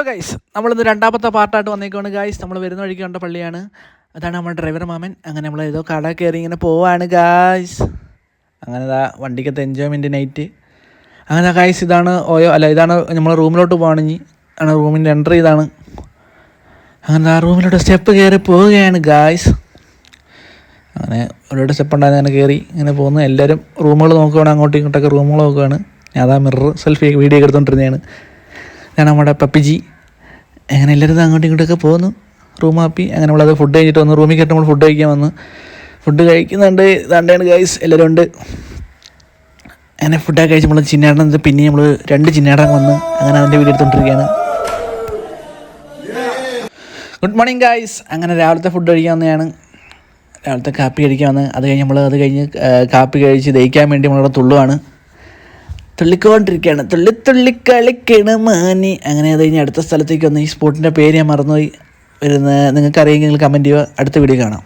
Hello guys, നമ്മളിന്ന് രണ്ടാമത്തെ പാർട്ടായിട്ട് വന്നേക്കാണ് ഗൈസ്. നമ്മൾ വരുന്ന വഴിക്ക് കണ്ട പള്ളിയാണ്. അതാണ് നമ്മുടെ ഡ്രൈവർ മാമൻ. അങ്ങനെ നമ്മൾ ഏതോ കട കയറി ഇങ്ങനെ പോവാണ് ഗൈസ്. അങ്ങനെ വണ്ടിക്കത്തെ എൻജോയ്മെൻറ്റ് നൈറ്റ്. അങ്ങനെ ഗൈസ് ഇതാണ് ഇതാണ് നമ്മൾ റൂമിലോട്ട് പോകണമെങ്കിൽ ആണ് റൂമിൻ്റെ എൻട്രി ഇതാണ്. അങ്ങനെ ആ റൂമിലോട്ട് സ്റ്റെപ്പ് കയറി പോവുകയാണ് ഗൈസ്. അങ്ങനെ ഒരുപാട് സ്റ്റെപ്പ് ഉണ്ടായിരുന്നു. അങ്ങനെ കയറി ഇങ്ങനെ പോകുന്നു. എല്ലാവരും റൂമുകൾ നോക്കുകയാണ്, അങ്ങോട്ടും ഇങ്ങോട്ടൊക്കെ റൂമുകൾ നോക്കുകയാണ്. ഞാൻ അതാ മിറർ സെൽഫി വീഡിയോ ഒക്കെ എടുത്തുകൊണ്ടിരുന്നതാണ്. ഇതാണ് നമ്മുടെ പപ്പിജി. അങ്ങനെ എല്ലാവരും അങ്ങോട്ടും ഇങ്ങോട്ടൊക്കെ പോകുന്നു, റൂം ആപ്പി. അങ്ങനെ നമ്മളത് ഫുഡ് കഴിച്ചിട്ട് വന്നു. റൂമിൽ കയറ്റി നമ്മൾ ഫുഡ് കഴിക്കാൻ വന്നു. ഫുഡ് കഴിക്കുന്നുണ്ട്. ഇതാണ്ടാണ് ഗൈസ്, എല്ലാവരും ഉണ്ട്. അങ്ങനെ ഫുഡൊക്കെ കഴിച്ച് നമ്മൾ ചിന്നാടൻ പിന്നെ നമ്മൾ 2 ചിന്നാടൻ വന്ന് അങ്ങനെ അതിൻ്റെ വീഡിയോ എടുത്തുകൊണ്ടിരിക്കുകയാണ്. Good morning guys. അങ്ങനെ രാവിലത്തെ ഫുഡ് കഴിക്കാൻ വന്നതാണ്. രാവിലത്തെ കാപ്പി കഴിക്കാൻ വന്ന് അത് കഴിഞ്ഞ് കാപ്പി കഴിച്ച് ദഹിക്കാൻ വേണ്ടി നമ്മളിവിടെ തുള്ളുവാണ്. തുള്ളിക്കൊണ്ടിരിക്കുകയാണ്. തുള്ളി കളിക്കണ മാനി. അങ്ങനെ അത് കഴിഞ്ഞ് അടുത്ത സ്ഥലത്തേക്ക് വന്ന് ഈ സ്പോട്ടിൻ്റെ പേര് ഞാൻ മറന്നുപോയി. വരുന്ന നിങ്ങൾക്കറിയെങ്കിൽ നിങ്ങൾ കമൻറ്റ് ചെയ്യുക. അടുത്ത വീഡിയോ കാണാം.